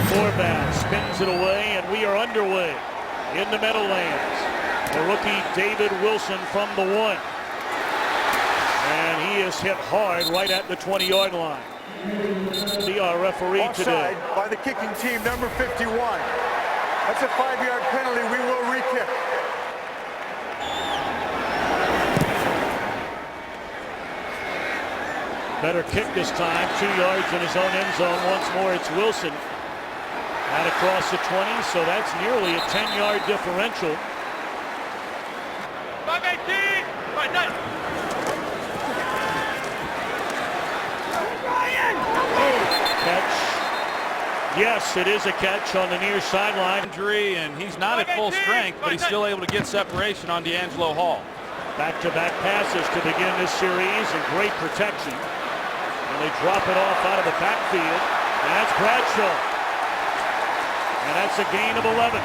Forbat spins it away, and we are underway in the Meadowlands. The rookie David Wilson from the 1. And he is hit hard right at the 20-yard line. See our referee Offside today. by the kicking team, number 51. That's a 5-yard penalty. We will re-kick. Better kick this time. 2 yards in his own end zone. Once more, it's Wilson. And across the 20, so that's nearly a 10-yard differential. Catch. Yes, it is a catch on the near sideline. Injury, and he's not at full strength, but he's still able to get separation on D'Angelo Hall. Back-to-back passes to begin this series, and great protection. And they drop it off out of the backfield. And that's Bradshaw. And that's a gain of 11.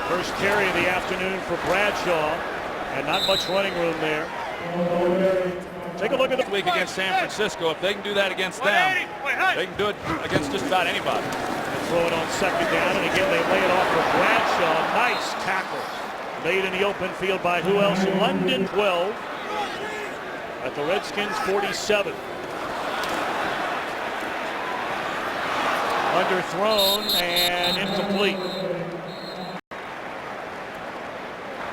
First carry of the afternoon for Bradshaw, and not much running room there. Take a look at the week against San Francisco. If they can do that against them, they can do it against just about anybody. They throw it on second down, and again they lay it off for Bradshaw. Nice tackle. Made in the open field by who else? London 12 at the Redskins 47. Underthrown and incomplete.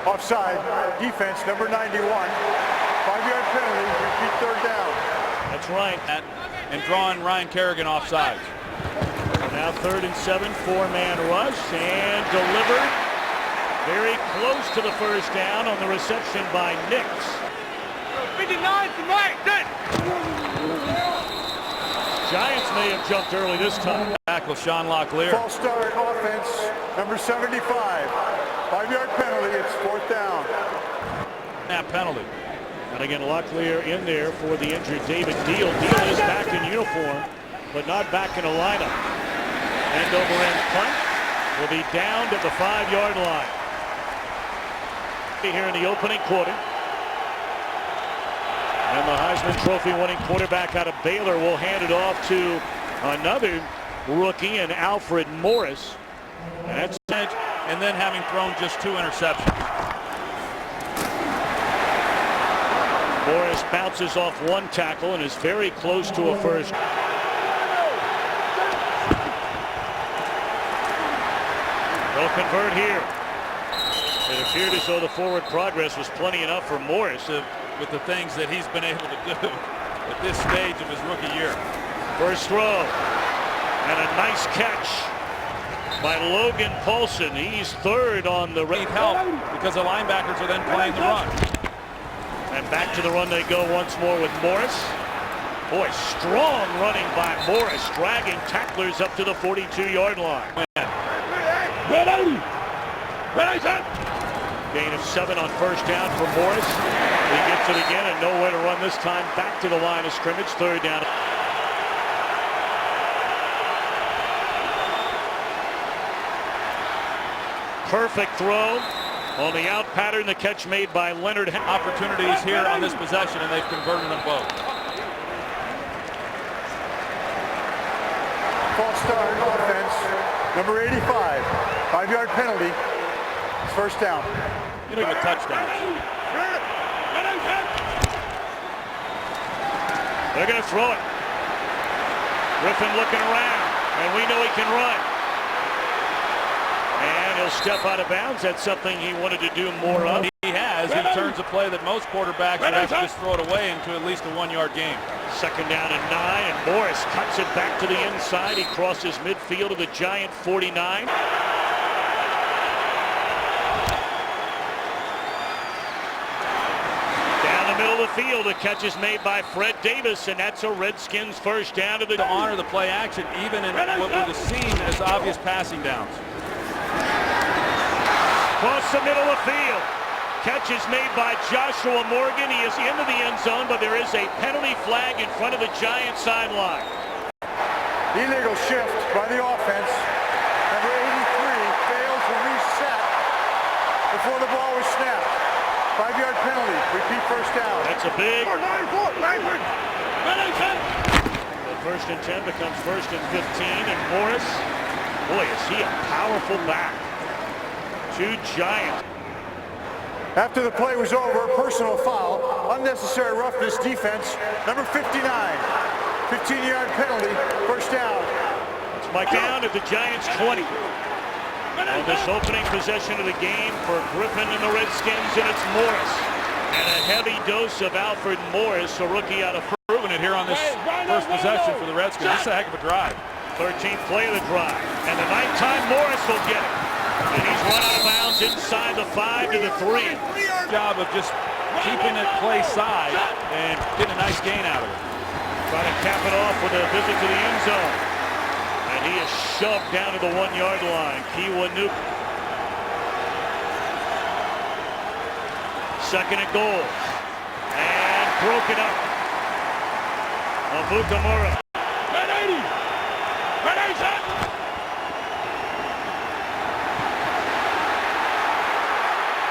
Offside, defense, number 91. 5-yard penalty, repeat third down. That's right. And drawing Ryan Kerrigan offside. Now 3rd and 7, 4-man rush, and delivered very close to the first down on the reception by Nix. 59 to Mike. Giants may have jumped early this time. Tackle Sean Locklear. False start offense, number 75. 5-yard penalty, it's 4th down. That penalty. And again, Locklear in there for the injured David Deal. Deal is back in uniform, but not back in a lineup. End over end punt will be down to the 5-yard line. Here in the opening quarter. And the Heisman Trophy winning quarterback out of Baylor will hand it off to another rookie in Alfred Morris. And that's and then having thrown just 2 interceptions. Morris bounces off 1 tackle and is very close to a first. They'll convert here. It appeared as though the forward progress was plenty enough for Morris. With the things that he's been able to do at this stage of his rookie year. First throw. And a nice catch by Logan Paulson. He's 3rd on the Need help because the linebackers are then playing the run. And back to the run they go once more with Morris. Boy, strong running by Morris, dragging tacklers up to the 42-yard line. Gain of 7 on first down for Morris. He gets it again and nowhere to run this time. Back to the line of scrimmage, 3rd down. Perfect throw on the out pattern. The catch made by Leonard. Opportunities here on this possession, and they've converted them both. False start offense, number 85. 5-yard penalty. It's 1st down. You know, a touchdown. They're going to throw it. Griffin looking around, and we know he can run. And he'll step out of bounds. That's something he wanted to do more of. He has. He turns a play that most quarterbacks would have to just throw it away into at least a 1-yard gain. 2nd down and 9, and Morris cuts it back to the inside. He crosses midfield to the Giant 49. Middle of the field, a catch is made by Fred Davis, and that's a Redskins first down to honor the play action, even in what would have seemed as obvious passing downs. Across the middle of the field. Catch is made by Joshua Morgan. He is into the end zone, but there is a penalty flag in front of the Giant sideline. Illegal shift by the offense. Number 83 failed to reset before the ball was snapped. 5-yard penalty. Repeat first down. That's a big. First and 10 becomes first and 15, and Morris, boy, is he a powerful back. Two Giants. After the play was over, personal foul, unnecessary roughness defense, number 59. 15-yard penalty, first down. It's Mike down at the Giants 20. On this opening possession of the game for Griffin and the Redskins, and it's Morris. And a heavy dose of Alfred Morris, a rookie out of Proving it here on this first possession for the Redskins. This is a heck of a drive. 13th play of the drive. And the nighttime Morris will get it. And he's run out of bounds inside the 5 to the 3. Job of just keeping it play side and getting a nice gain out of it. Trying to cap it off with a visit to the end zone. And he is shoved down to the 1-yard line. Kiwanuka. Second and goal. And broken up. Abukamura.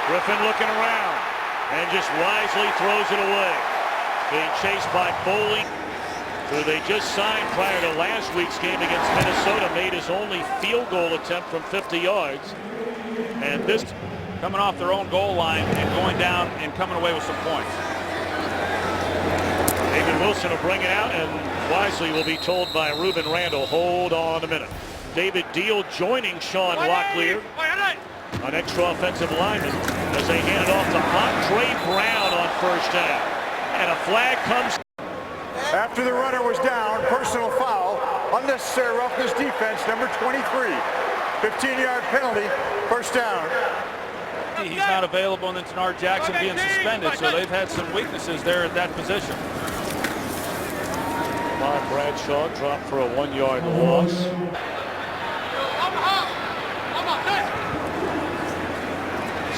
Griffin looking around and just wisely throws it away. Being chased by Bowling, who they just signed prior to last week's game against Minnesota, made his only field goal attempt from 50 yards. And this coming off their own goal line and going down and coming away with some points. David Wilson will bring it out, and wisely will be told by Ruben Randall, hold on a minute. David Deal joining Sean Locklear, an extra offensive lineman, as they hand it off to Andre Brown on first down. And a flag comes. After the runner was down, personal foul, unnecessary roughness defense, number 23. 15-yard penalty, first down. He's not available, and then Tenard Jackson being suspended, so they've had some weaknesses there at that position. Bob Bradshaw dropped for a 1-yard loss.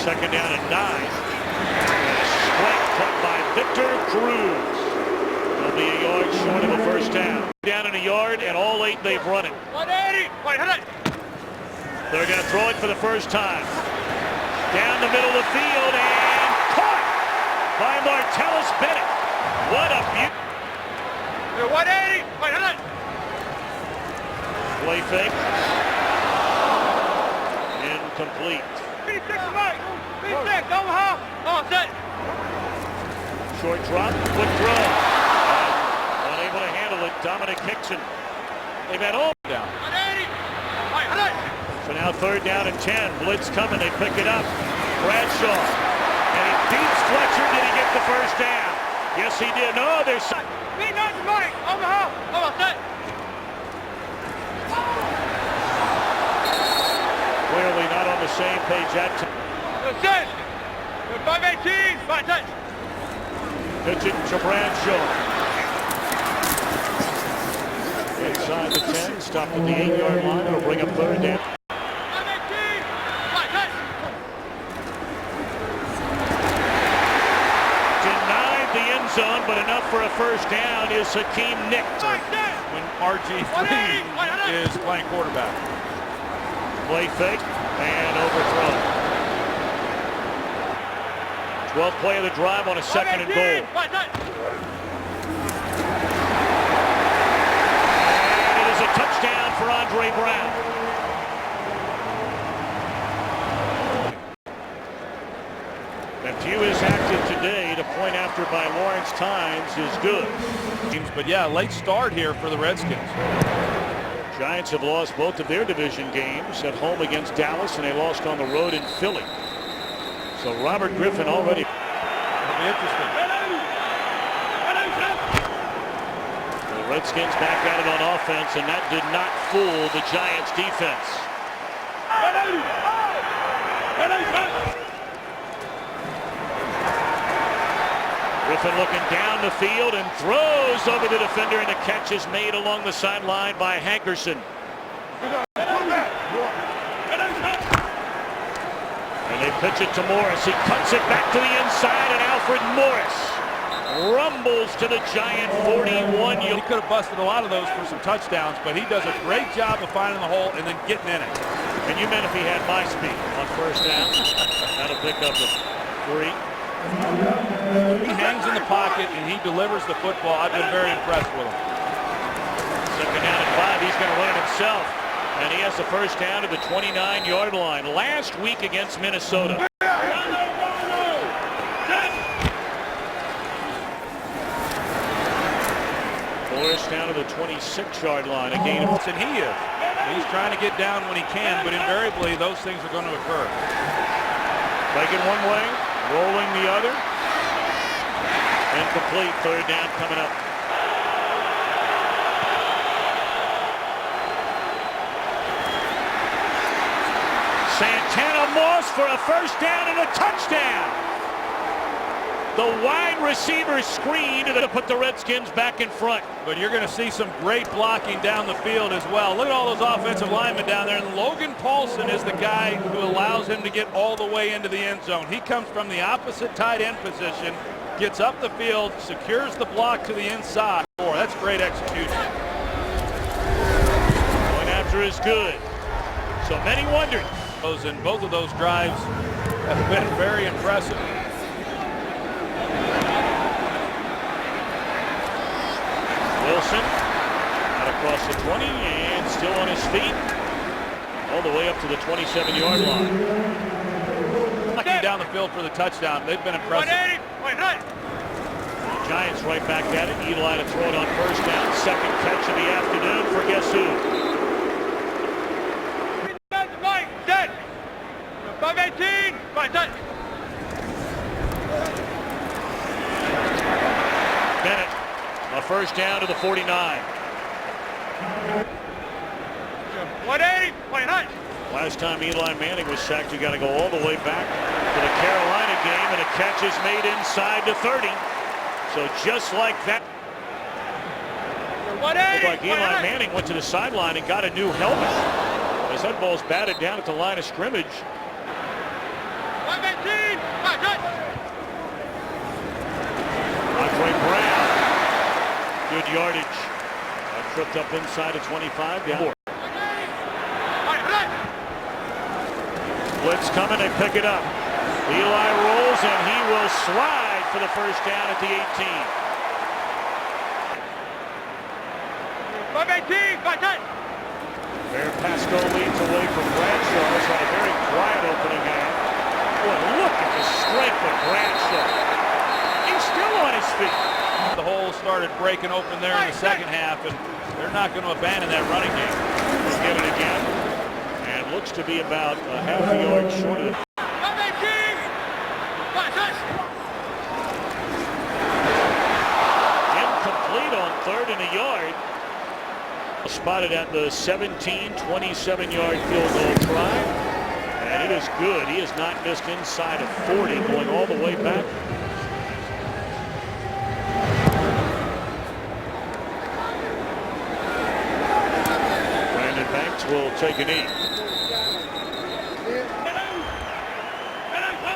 Second down and 9. And a strike cut by Victor Cruz. It'll be a yard short of a first down. Down in a yard, and all 8 they've run it. 180. They're going to throw it for the first time. Down the middle of the field, and caught by Martellus Bennett. What a beauty. 180. Play fake. Incomplete. 56 Mike. 56 Omaha. Oh, set. Short drop, quick throw. Unable to handle it, Dominic Hickson. They've had all down. 180. So now third down and 10. Blitz coming, they pick it up. Bradshaw. And he beats Fletcher. Did he get the first down? Yes, he did. No, there's... Beat not Mike. Omaha. Oh, set. Clearly not on the same page that time. Set. 518. 5 touch. Pitch it to Bradshaw. Inside the 10, stopped at the 8-yard line. It'll bring up third down. 518. 5 touch. Denied the end zone, but enough for a first down is Hakeem Nick. When RG3 is playing quarterback. Play fake and overthrown. 12th play of the drive on a second and goal. And it is a touchdown for Andre Brown. And few is active today. The point after by Lawrence Times is good. But yeah, late start here for the Redskins. Giants have lost both of their division games at home against Dallas, and they lost on the road in Philly. So Robert Griffin already. It'll be interesting. The Redskins back at it on offense, and that did not fool the Giants defense. Griffin looking down the field and throws over the defender, and the catch is made along the sideline by Hankerson. And they pitch it to Morris. He cuts it back to the inside, and Alfred Morris rumbles to the Giant 41. He could have busted a lot of those for some touchdowns, but he does a great job of finding the hole and then getting in it. And you meant if he had my speed on first down, that'll pick up a 3. He hangs in the pocket and he delivers the football. I've been very impressed with him. Second down and 5. He's going to run it himself. And he has the first down to the 29-yard line. Last week against Minnesota. Morris down to the 26-yard line. A gain of... And he is. He's trying to get down when he can, but invariably those things are going to occur. Breaking one way, rolling the other. Incomplete. Third down coming up. Santana Moss for a first down and a touchdown. The wide receiver screen to put the Redskins back in front. But you're going to see some great blocking down the field as well. Look at all those offensive linemen down there. And Logan Paulson is the guy who allows him to get all the way into the end zone. He comes from the opposite tight end position, gets up the field, secures the block to the inside. That's great execution. Going after is good. So many wondered. And both of those drives have been very impressive. Wilson out across the 20 and still on his feet all the way up to the 27-yard line. Knocking down the field for the touchdown. They've been impressive. Giants right back at it. Eli to throw it on first down. Second catch of the afternoon for guess who? 518. Bennett. A first down to the 49. 180. 29. Last time Eli Manning was sacked, you got to go all the way back to the Carolina game, and a catch is made inside the 30. So just like that, looked like Eli Manning went to the sideline and got a new helmet as that ball's batted down at the line of scrimmage. 118. Andre Brown. Good yardage. Tripped up inside of 25. Down. Blitz coming, they pick it up. Eli rolls and he will slide for the first down at the 18. 518. Bear Pasco leads away from Bradshaw. It's had a very quiet opening half. Boy, look at the strength of Bradshaw. He's still on his feet. The hole started breaking open there in the second half, and they're not going to abandon that running game. We'll get it again. And looks to be about a half a yard short of the... Incomplete on third and a yard. Spotted at the 17, 27-yard field goal try. And it is good. He has not missed inside of 40, going all the way back. Will take a knee.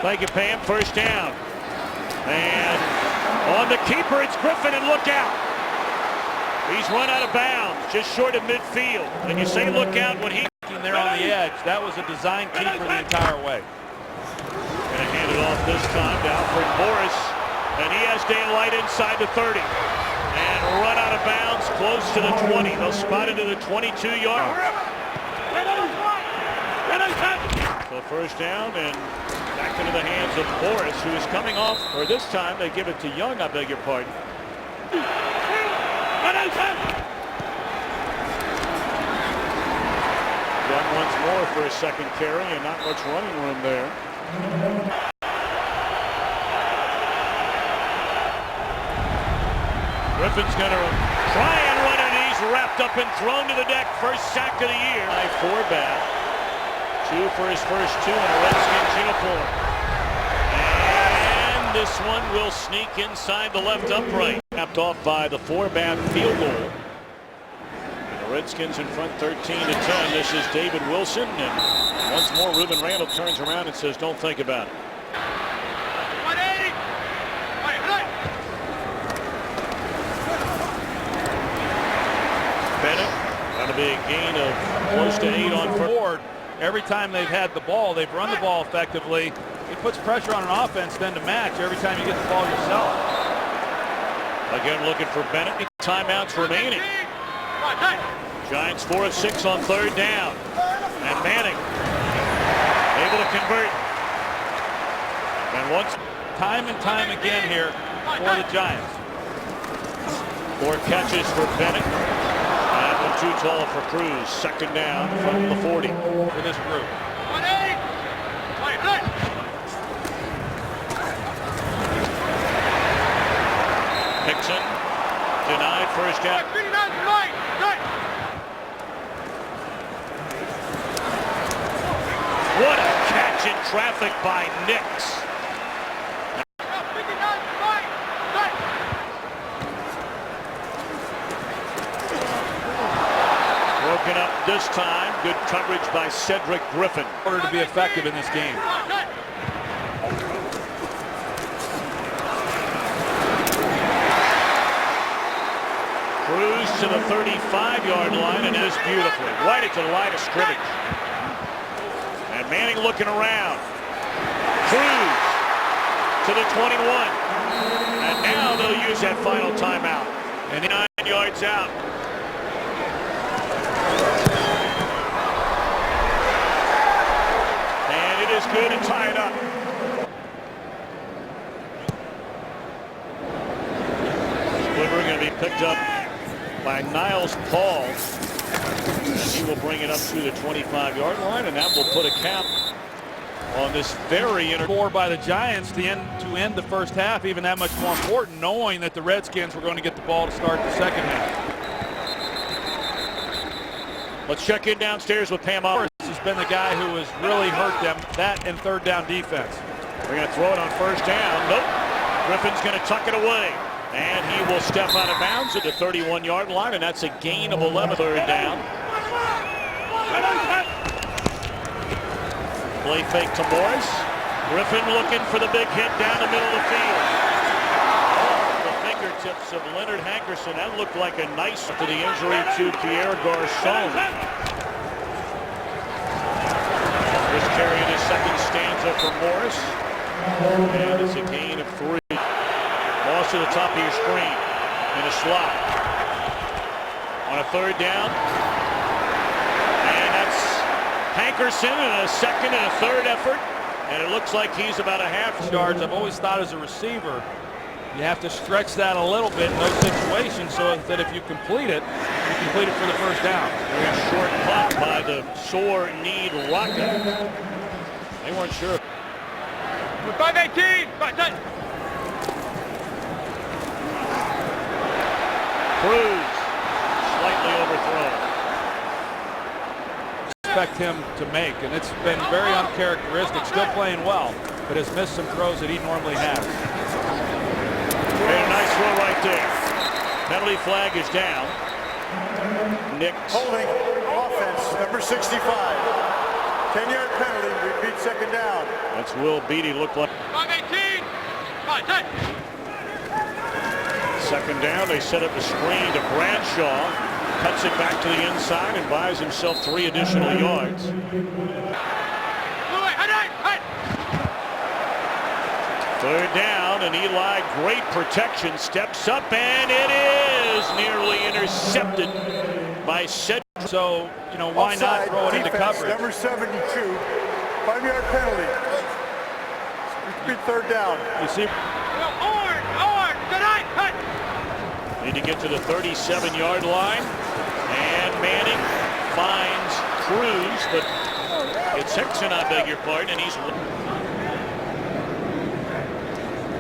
Thank you, Pam. First down. And on the keeper, it's Griffin, and look out. He's run out of bounds, just short of midfield. And you say look out when he's there on the edge. That was a design keeper the entire way. Going to hand it off this time to Alfred Morris. And he has daylight inside the 30. And run out of bounds close to the 20. They'll spot it to the 22-yard. So first down and back into the hands of Morris, who is coming off, or this time they give it to Young, I beg your pardon. Young once more for a second carry, and not much running room there. Griffin's going to try and run it. He's wrapped up and thrown to the deck. First sack of the year. 4 back. 2 for his first 2 in a Redskins uniform. And this one will sneak inside the left upright. Capped off by the 4-back field goal. And the Redskins in front 13-10. This is David Wilson. And once more, Ruben Randall turns around and says, don't think about it. Bennett, that'll be a gain of close to 8 on forward. Every time they've had the ball, they've run the ball effectively. It puts pressure on an offense then to match every time you get the ball yourself. Again, looking for Bennett. Timeouts remaining. Giants 4 of 6 on third down. And Manning able to convert. And once Time and time again here for the Giants. 4 catches for Bennett. And too tall for Cruz. Second down from the 40. For this group. Hickson denied first down. What a catch in traffic by Nix. Broken up this time. Good coverage by Cedric Griffin. In order to be effective in this game. Cruz to the 35-yard line and is beautifully right at the line of scrimmage. And Manning looking around. Cruz to the 21. And now they'll use that final timeout. And 9 yards out. And it is good and tied up. Splitter going to be picked up by Niles Paul. He will bring it up to the 25-yard line, and that will put a cap on this very score by the Giants to end the first half, even that much more important, knowing that the Redskins were going to get the ball to start the second half. Let's check in downstairs with Pam Morris. Has been the guy who has really hurt them, that and third down defense. They're going to throw it on first down. Nope. Griffin's going to tuck it away. And he will step out of bounds at the 31-yard line, and that's a gain of 11. Third down. Play fake to Morris. Griffin looking for the big hit down the middle of the field. The fingertips of Leonard Hankerson. That looked like a nice to the injury to Pierre Garçon. Just carrying his second stanza for Morris. And it's a gain of 3. Loss to the top of your screen in a slot. On a third down. And that's Hankerson in a second and a third effort. And it looks like he's about a half yards. I've always thought as a receiver, you have to stretch that a little bit in those situations so that if you complete it, you complete it for the first down. Very short punt by the sore-kneed Rocket. They weren't sure. 5-18. Cruz slightly overthrown. Expect him to make, and it's been very uncharacteristic. Still playing well, but has missed some throws that he normally has. And a nice throw right there. Penalty flag is down. Nix Holding offense, number 65. 10-yard penalty, repeat second down. That's Will Beatty. Looked like 5-18. 5-10. second down. They set up a screen to Bradshaw. Cuts it back to the inside and buys himself 3 additional yards. Third down, and Eli, great protection, steps up, and it is nearly intercepted by Cedric. So, you know, why not throw it into coverage? Number 72, 5-yard penalty. Repeat third down. You see, Need to get to the 37-yard line, and Manning finds Cruz, but it's Hickson, I beg your pardon, and he's...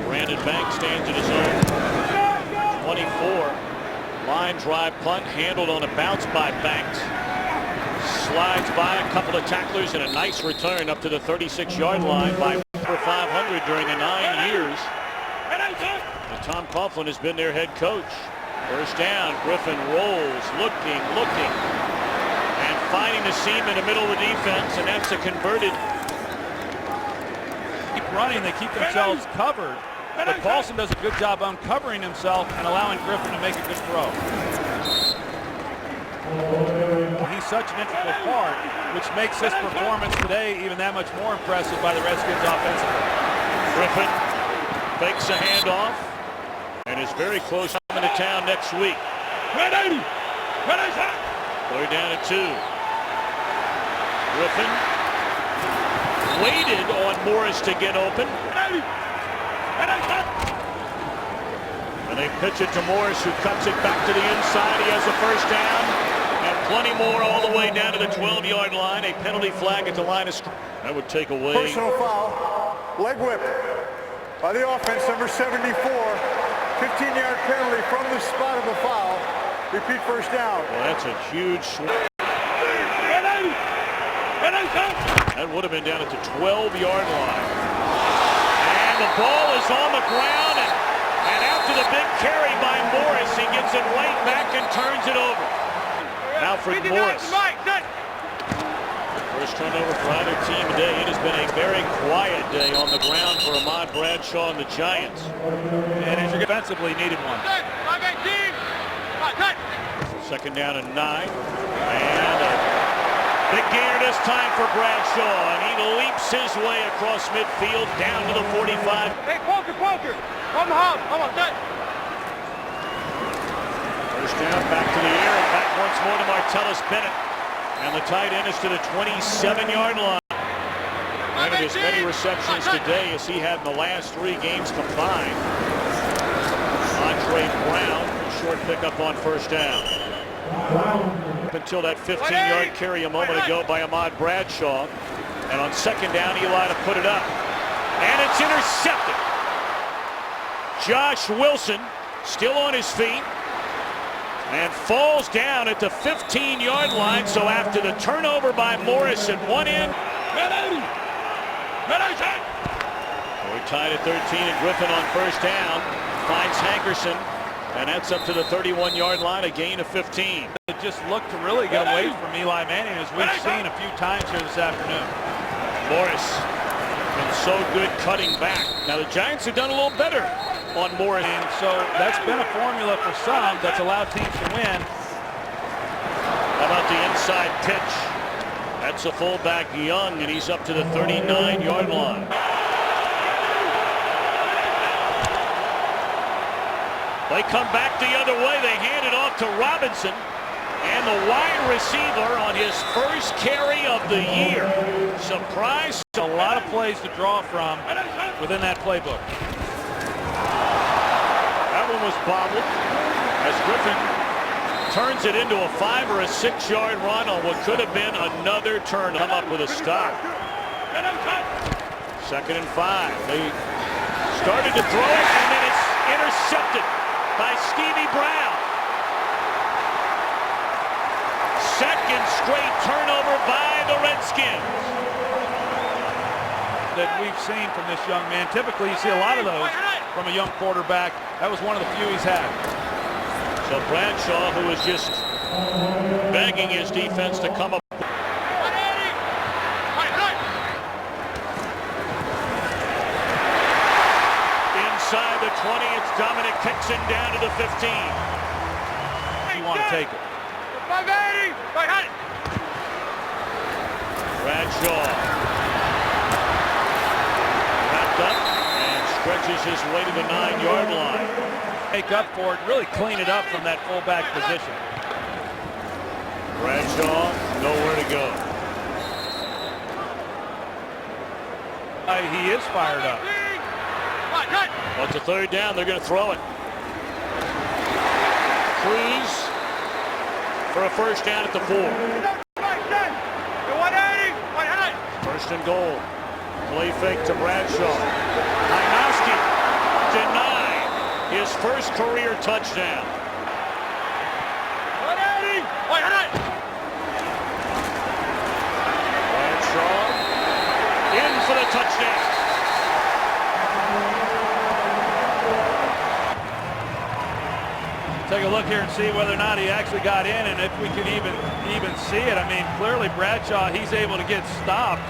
Brandon Banks stands at his own 24. Line drive punt handled on a bounce by Banks. Slides by a couple of tacklers and a nice return up to the 36-yard line by over 500 during the 9 years. And Tom Coughlin has been their head coach. First down, Griffin rolls, looking, and finding the seam in the middle of the defense, and that's a converted. Keep running, they keep themselves covered. But Paulson does a good job uncovering himself and allowing Griffin to make a good throw. He's such an integral part, which makes this performance today even that much more impressive by the Redskins offensively. Griffin fakes a handoff and is very close coming to town next week. Third down and 2. Griffin waited on Morris to get open. And they pitch it to Morris, who cuts it back to the inside. He has a first down. And plenty more all the way down to the 12-yard line. A penalty flag at the line of scrimmage. That would take away. Personal foul, leg whip by the offense, number 74. 15-yard penalty from the spot of the foul. Repeat first down. Well, that's a huge swing. That would have been down at the 12-yard line. And the ball is on the ground. And after the big carry by Morris, he gets it right back and turns it over. Alfred Morris. First turnover for either team today. It has been a very quiet day on the ground for Ahmad Bradshaw and the Giants. And as you defensively needed one. Second down and 9. And a big gainer this time for Bradshaw. And he leaps his way across midfield down to the 45. Hey, Quaker. On the hop. Come on, set. First down, back to the air, and back once more to Martellus Bennett. And the tight end is to the 27-yard line. Having as many receptions today as he had in the last 3 games combined. Andre Brown, a short pickup on first down. Up until that 15-yard carry a moment ago by Ahmad Bradshaw. And on second down, Eli to put it up. And it's intercepted. Josh Wilson still on his feet and falls down at the 15-yard line. So after the turnover by Morris at one end, we're tied at 13, and Griffin on first down finds Hankerson, and that's up to the 31-yard line, a gain of 15. It just looked to really get away from Eli Manning, as we've seen a few times here this afternoon. Morris been so good cutting back. Now the Giants have done a little better on Morris. And so that's been a formula for some that's allowed teams to win. How about the inside pitch? That's a fullback Young, and he's up to the 39-yard line. They come back the other way. They hand it off to Robinson. And the wide receiver on his first carry of the year. Surprise. A lot of plays to draw from within that playbook. That one was bobbled as Griffin turns it into a 5 or a 6-yard run on what could have been another turn. Come up with a stop. Second and 5. They started to throw it, and then it's intercepted by Stevie Brown. Second straight turnover by the Redskins. That we've seen from this young man. Typically, you see a lot of those from a young quarterback. That was one of the few he's had. So Bradshaw, who was just begging his defense to come up. Inside the 20, it's Dominic Dixon down to the 15. You want to take it. Bradshaw wrapped up and stretches his way to the 9-yard line. Make up for it, really clean it up from that fullback position. Bradshaw, nowhere to go. He is fired up. Well, it's a third down. They're going to throw it. Cruz for a first down at the 4. First and goal. Play fake to Bradshaw. Hajnowski denied his first career touchdown. Bradshaw in for the touchdown. Take a look here and see whether or not he actually got in, and if we can even see it. I mean, clearly Bradshaw, he's able to get stopped,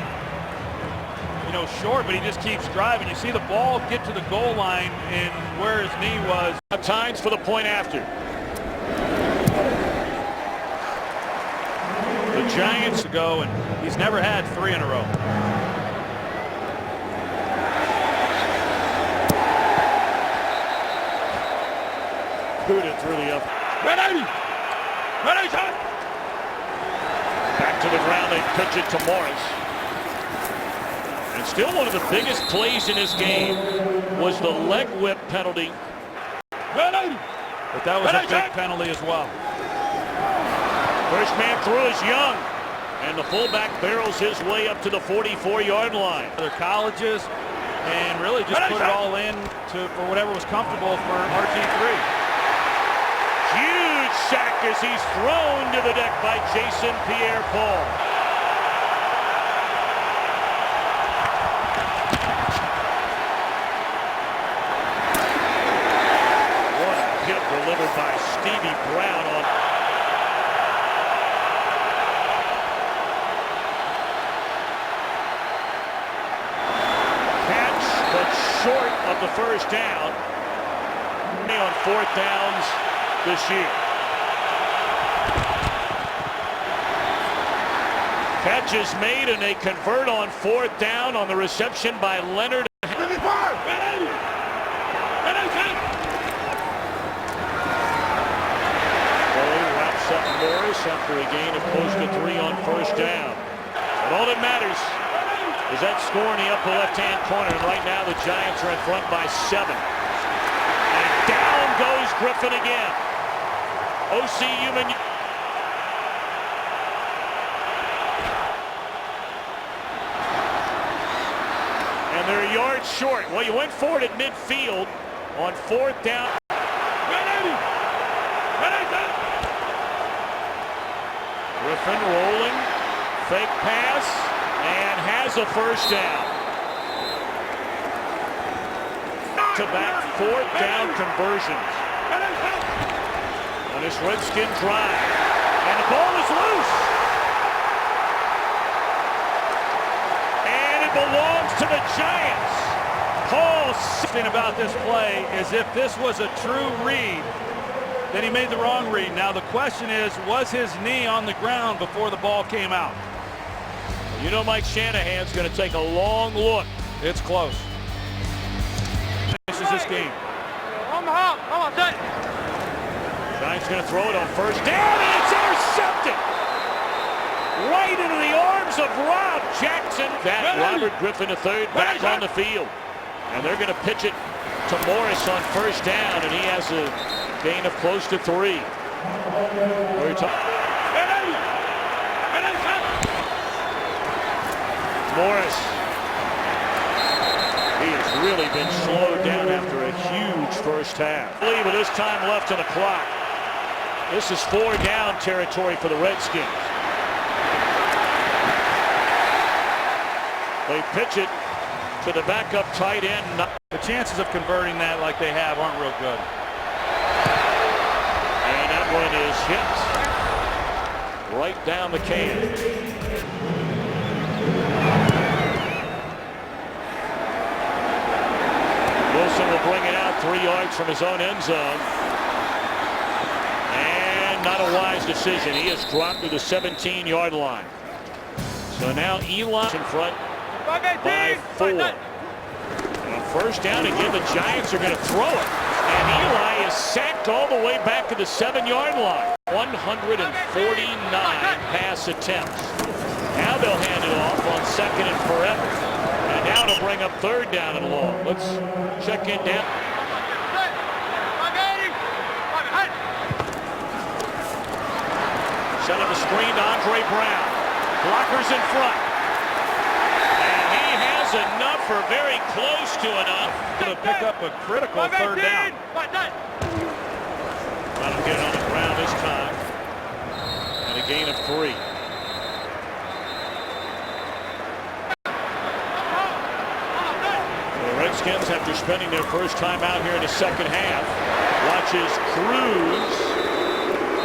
short, but he just keeps driving. You see the ball get to the goal line and where his knee was. Times for the point after. The Giants go, and he's never had 3 in a row. Threw it through the up. Back to the ground, they pitch it to Morris. And still one of the biggest plays in this game was the leg whip penalty. But that was a big penalty as well. First man through is Young. And the fullback barrels his way up to the 44-yard line. Other colleges, and really just put it all in for whatever was comfortable for RG3. Huge sack as he's thrown to the deck by Jason Pierre-Paul. What a hit delivered by Stevie Brown on. Short of the first down on fourth downs this year. Catch is made and they convert on fourth down on the reception by Leonard. Foley wraps up Morris after a gain of close to 3 on first down. But all that matters is that score in the upper left-hand corner, and right now the Giants are in front by 7. And down goes Griffin again. O.C. Human. And they're a yard short. Well, you went for it at midfield on fourth down. Griffin rolling, fake pass. And has a first down. Back-to-back fourth down conversions on this Redskin drive. And the ball is loose. And it belongs to the Giants. Paul, something about this play is if this was a true read, then he made the wrong read. Now the question is, was his knee on the ground before the ball came out? You know Mike Shanahan's going to take a long look. It's close. This is this game. Giants going to throw it on first down, and it's intercepted! Right into the arms of Rob Jackson. That Robert Griffin III back on the field. And they're going to pitch it to Morris on first down, and he has a gain of close to 3. Morris. He has really been slowed down after a huge first half. With this time left on the clock. This is 4 down territory for the Redskins. They pitch it to the backup tight end. The chances of converting that like they have aren't real good. And that one is hit right down the can. Wilson will bring it out 3 yards from his own end zone. And not a wise decision. He is dropped to the 17-yard line. So now Eli in front by 4. And on first down again, the Giants are going to throw it. And Eli is sacked all the way back to the 7-yard line. 149 pass attempts. Now they'll hand it off on second and forever. And now to bring up third down and long. Let's check in down. Set up a screen to Andre Brown. Blockers in front. And he has enough, or very close to enough, to pick up a critical third down. Let him get it on the ground this time. And a gain of 3. Redskins, after spending their first time out here in the second half, watches Cruz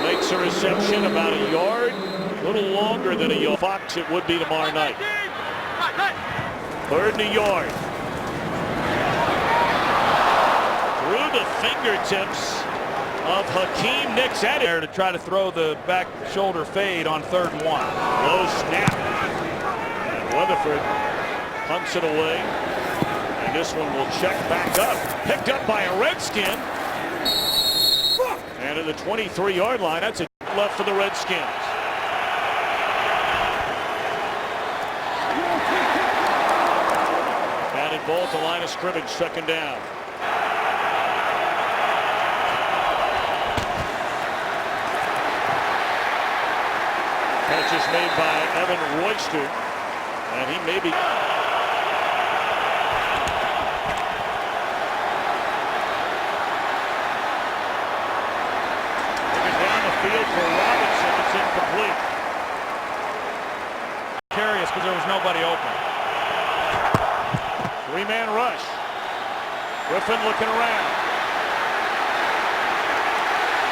makes a reception about a yard, a little longer than a yard. Fox it would be tomorrow night. 3rd and a yard. Through the fingertips of Hakeem Nicks at there to try to throw the back shoulder fade on 3rd and 1. Low snap. And Weatherford punts it away. And this one will check back up. Picked up by a Redskin. And at the 23-yard line, that's a left for the Redskins. Batted ball at the line of scrimmage, second down. Catch is made by Evan Royster, and he may be. Field for Robinson. It's incomplete. Curious because there was nobody open. Three-man rush. Griffin looking around.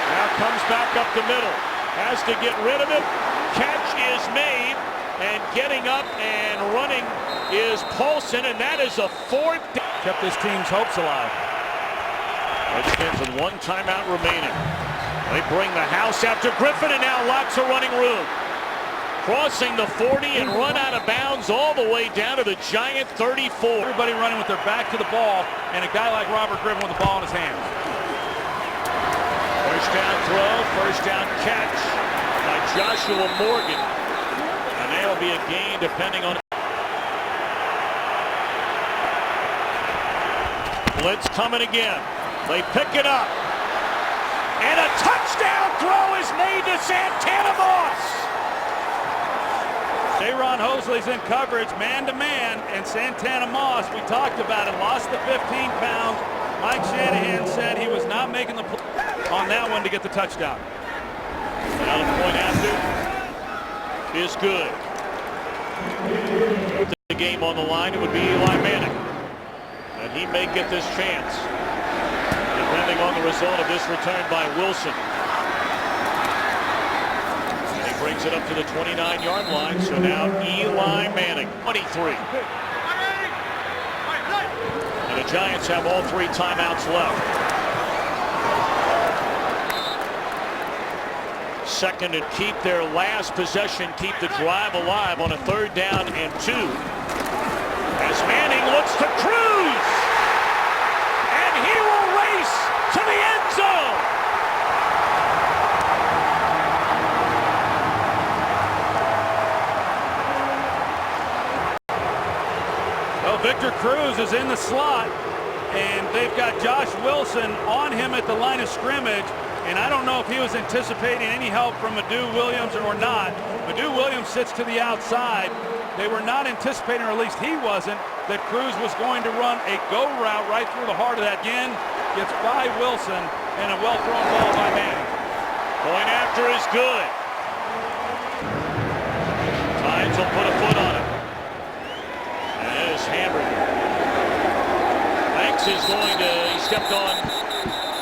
Now comes back up the middle. Has to get rid of it. Catch is made, and getting up and running is Paulson, and that is a fourth. Kept his team's hopes alive. Redskins with one timeout remaining. They bring the house after Griffin, and now lots of running room. Crossing the 40 and run out of bounds all the way down to the Giant 34. Everybody running with their back to the ball, and a guy like Robert Griffin with the ball in his hands. First down throw, first down catch by Joshua Morgan. And that'll be a gain depending on. Blitz coming again. They pick it up. And a touchdown throw is made to Santana Moss. J-Ron Hosley's in coverage, man-to-man, and Santana Moss, we talked about it, lost the 15 pounds. Mike Shanahan said he was not making the play on that one to get the touchdown. Now the point after is good. The game on the line, it would be Eli Manning. And he may get this chance, depending on the result of this return by Wilson. And he brings it up to the 29-yard line, so now Eli Manning, 23. And the Giants have all three timeouts left. Second and keep their last possession, keep the drive alive on a third down and 2. As Manning looks to Cruz. And he will race to the end zone. Well, Victor Cruz is in the slot, and they've got Josh Wilson on him at the line of scrimmage. And I don't know if he was anticipating any help from Madu Williams or not. Madu Williams sits to the outside. They were not anticipating, or at least he wasn't, that Cruz was going to run a go route right through the heart of that. Again, gets by Wilson, and a well-thrown ball by Manning. Point after is good. Tynes will put a foot on it. And it is hammered. Banks is going to, he stepped on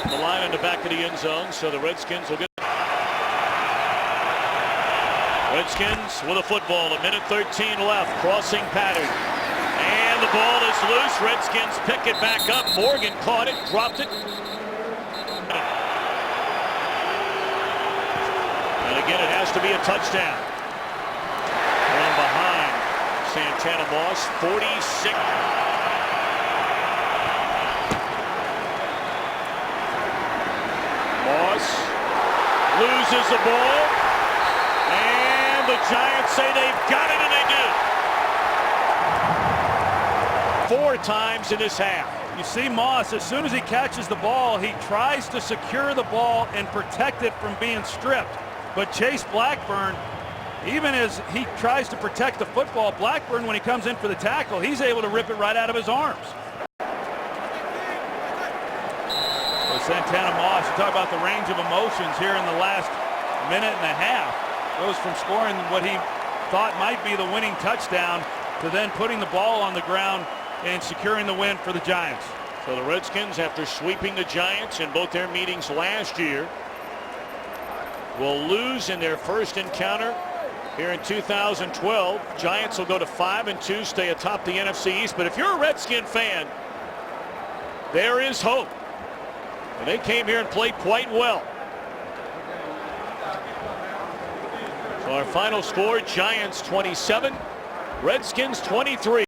the line in the back of the end zone, so the Redskins will get. Redskins with a football, a minute 13 left, crossing pattern. And the ball is loose. Redskins pick it back up. Morgan caught it, dropped it. And again, it has to be a touchdown. From behind Santana Moss, 46. Moss loses the ball, and the Giants say they've got it, and they do. 4 times in this half. You see Moss, as soon as he catches the ball, he tries to secure the ball and protect it from being stripped. But Chase Blackburn, even as he tries to protect the football, Blackburn, when he comes in for the tackle, he's able to rip it right out of his arms. Santana Moss, you talk about the range of emotions here in the last minute and a half. Goes from scoring what he thought might be the winning touchdown to then putting the ball on the ground and securing the win for the Giants. So the Redskins, after sweeping the Giants in both their meetings last year, will lose in their first encounter here in 2012. Giants will go to 5-2, stay atop the NFC East. But if you're a Redskin fan, there is hope. And they came here and played quite well. So our final score, Giants 27, Redskins 23.